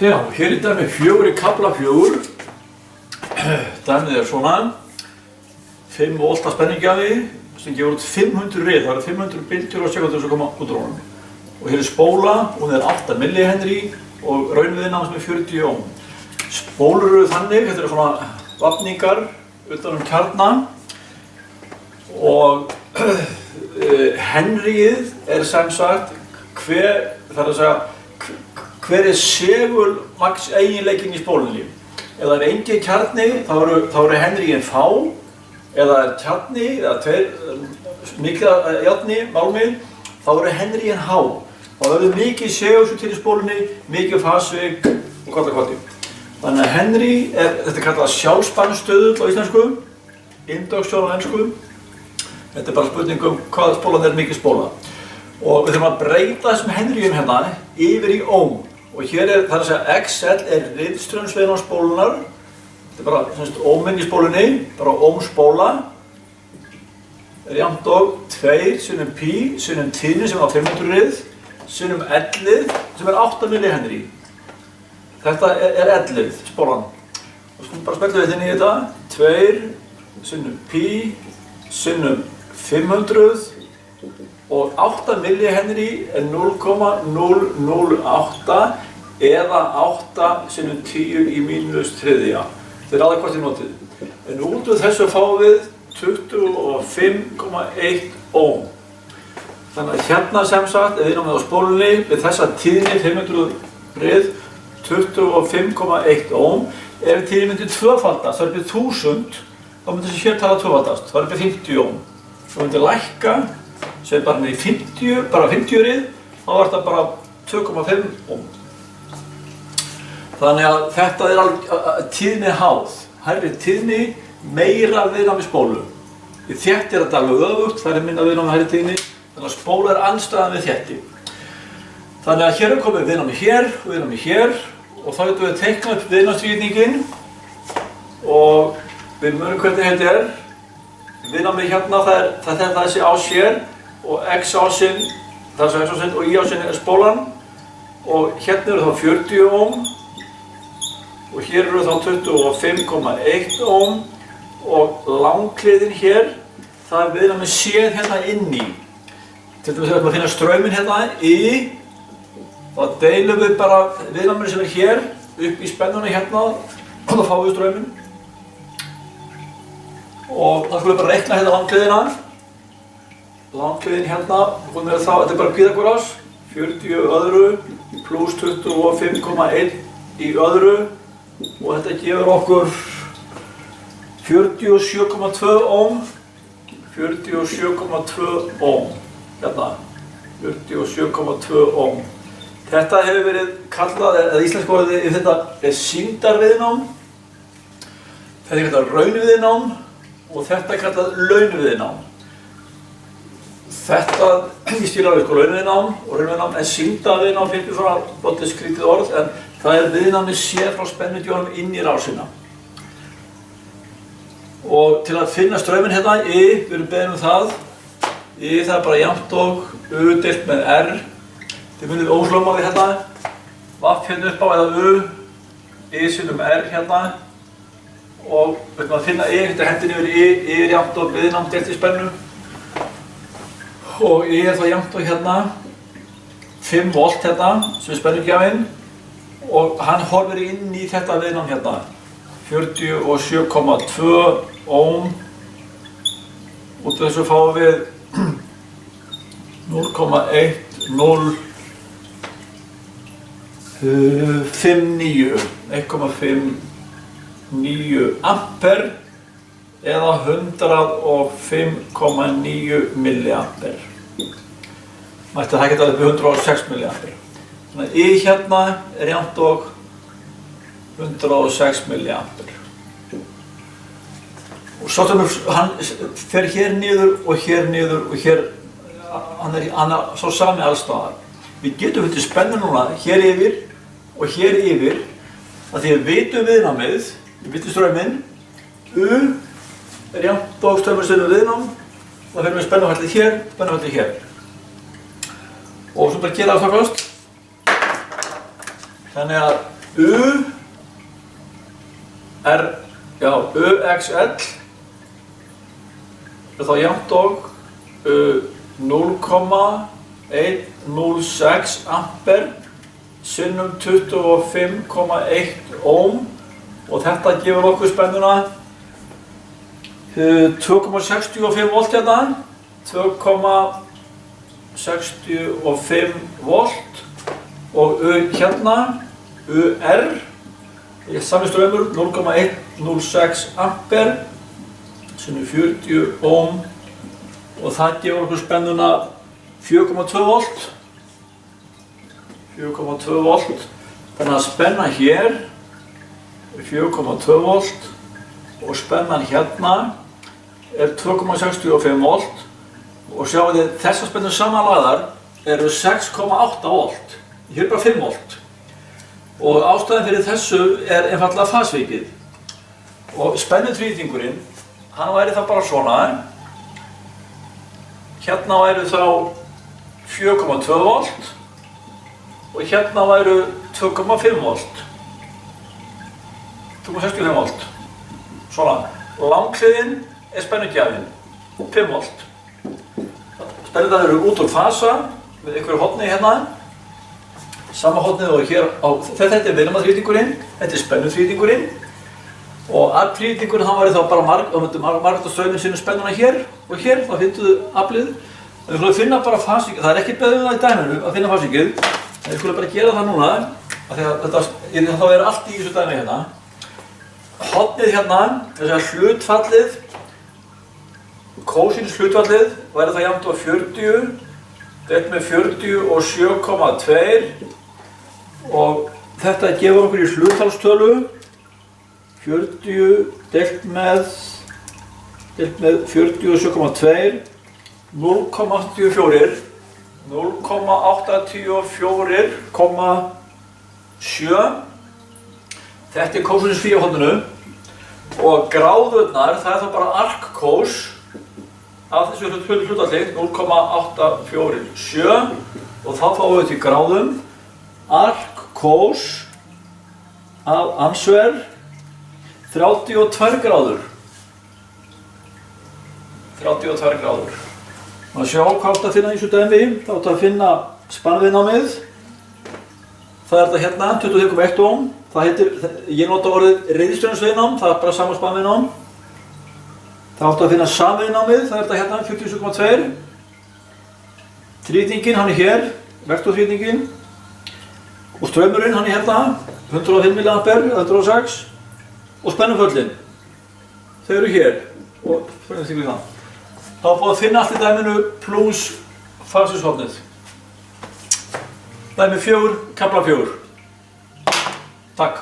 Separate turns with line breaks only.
Já, hér er dæmi 4 í kafla 4. Dæmið er svona 5 volta spenningjafi sem gefur út 500 rið, það eru 500 bylgjur á sekúndu sem koma út úr honum. Og hér er spóla, hún er 8 millihenry og raunviðnám sem er 40 ohm. Spólur eru þannig, þetta eru svona vafningar utan kjarna og henryið er sem sagt hver er segulmagns eiginleikinn í spólunni. Ef það er engin kjarni, þá eru henryinn fá, ef það er kjarni, eða mikið járni, málmi, þá eru henryinn há. Þá verður mikið segulsvið til í spólunni, mikið fasvik og kollakoti. Þannig að henry þetta er kallað sjálfspannstöðull á íslensku, induktion á ensku. Þetta er bara spurning hvað spólan er mikið spóla. Og við þurfum að breyta þessum henryum hérna yfir í ohm. Og hér er, það er að segja, XL er riðströmsveginn á spólunar. Þetta er bara ohminn í spólunni, bara ohmspóla. Er jafnt og 2 sinnum pi sinnum tíðni sem er á 500 rið, sinnum ellið sem er 8 millihenry. Þetta er ellið, spólan. Og skulum bara spegla við inn í þetta. 2 sinnum pi sinnum 500 og 8 millihenry er 0,008 eða 8 sinnum 10 í mínus þriðja. Þetta er aðeins hvort ég notið. En út úr þessu fáum við 25,1 ohm. Þannig að hérna sem sagt, ef við erum með á spólunni við þessa tíðni 500 rið 25,1 ohm. Ef tíðni myndi tvöfaldast, það er upp í 1000, þá myndi þessi hér tala tvöfaldast, það er upp í 50 ohm. Það myndi lækka, sem bara með 50 rið, þá var þetta bara 2,5 ohm. Þannig að þetta er alveg tíðni háð. Hærri tíðni, meira viðnám í spólu. Í þétti er þetta alveg öfugt, það er minna viðnám með hærri tíðni, þannig að spóla er andstæðan við þétti. Þannig að hér er komið viðnámi hér og viðnámi hér og þá getum við teiknað upp viðnámsrýtninginn og við munum hvernig þetta er. Viðnámið hérna, það er þessi ás hér og x-ásinn, það er x-ásinn og y-ásinn er spólan og hérna eru þá 40 ohm og hér eru þá 25,1 ohm og langhliðin hér, það er viðnámið séð hérna inni. Til dæmis ef við ætlum að finna strauminn hérna í, þá deilum við bara viðnáminu sem er hér upp í spennuna hérna og þá fáum við strauminn. Og þá skulum við bara reikna hérna langhliðina. Langhliðin hérna, þetta er bara Pýþagóras, 40 öðru pluss 25,1 í öðru og þetta gefur okkur 47,2 ohm. 47,2 ohm. Hérna, 47,2 ohm. Þetta hefur verið kallað, eða íslensku orðið yfir þetta er sýndarviðnám. Þetta er kallað raunviðnám og þetta er kallað launviðnám. Þetta, ég skil alveg sko launviðnám og raunviðnám en sýndarviðnám finnst svona lítið skrítið orð en það er viðnámið séð frá spennudjónum inn í rásina. Og til að finna strauminn hérna, við erum beðin um það. Það er bara jafnt og U deilt með R. Þið munið við óslögmáði hérna. Vaff hérna upp á eða U, sinnum R hérna. Og við ætlum að finna þetta hendin yfir er jafnt og viðnám deilt í spennu. Og er þá jafnt og hérna 5 volt hérna sem er spennugjafinn. Og hann horfir inn í þetta viðnám hérna. 47,2 ohm. Út af þessu fáum við 1,59 ampere eða 105,9 milliampere. Mætti það geta upp í 106 milliampere. Þannig að í hérna er jafnt og 106 milliampere. Og svo hann fer hér niður og hér niður og hér, hann er svo sami allstaðar. Við getum fundið spennu núna hér yfir og hér yfir að því við vitum viðnámið, við vitum strauminn, U er jafnt og straumur sinnum viðnám og það fyrir við spennuhællið hér, spennuhællið hér. Og svo bara gera það fyrst. Þannig að UXL er þá jafnt og 0,106 ampere sinnum 25,1 ohm og þetta gefur okkur spennuna 2,65 volt hérna, 2,65 volt og hérna, UR, sami straumur 0,106 ampere sinnum 40 ohm og það gefur okkur spennuna 4,2 volt. 4,2 volt. Þannig að spenna hér er 4,2 volt og spennan hérna er 2,65 volt og sjáu þið þessar spennur samanlagðar eru 6,8 volt. Hér er bara 5 volt. Og ástæðan fyrir þessu er einfaldlega fasvikið. Og spennutrýtingurinn, hann væri það bara svona. Hérna væru þá 4,2 volt og hérna væru 2,5 volt. 2,65 volt. Svona. Langhliðin er spennugjafinn, 5 volt. Spennurnar eru út úr fasa við einhverju horni hérna. Sama hornið og hér á, þetta er viðnámaþrýtingurinn, þetta er spennuþrýtingurinn. Og afþrýtingurinn hann væri þá bara margt á strauminn sinni spennuna hér og hér, þá finnuðu aflið. En við skulum finna bara fasíkið, það er ekki beðið um það í dæminu að finna fasíkið. En við skulum bara gera það núna, af því að þá er allt í þessu dæmi hérna. Hornið hérna, þess að hlutfallið, kósins hlutfallið, væri það jafnt á 40, deilt með 40 og 7,2 og þetta gefur okkur í hlutfallstölu 40 deilt með 40 og 7,2 0,84 0,84,7. Þetta er kósins í horninu og gráðurnar, það er þá bara arkkós af þessu hlutfalli 0,847 og þá fáum við til gráðum arkkós af ansver 32 gráður. 32 gráður. Að sjá hvað átt að finna í þessu dæmi, þá átt að finna spannviðnámið. Það er þetta hérna, 22,1 ohm. Það heitir, ég nota orðið reiðstraumsviðnám, það er bara sama spannviðnám. Það átt að finna samviðnámið, það er þetta hérna, 47,2. Þrýtingin, hann er hér, vektorþrýtingin. Og straumurinn, hann er hérna, 105 mA, 106. Og spennuföllin, þau eru hér. Og spennuföllin það. Þá er búið að finna allt í dæminu pluss fasishornið. Dæmi 4, kafla 4. Takk.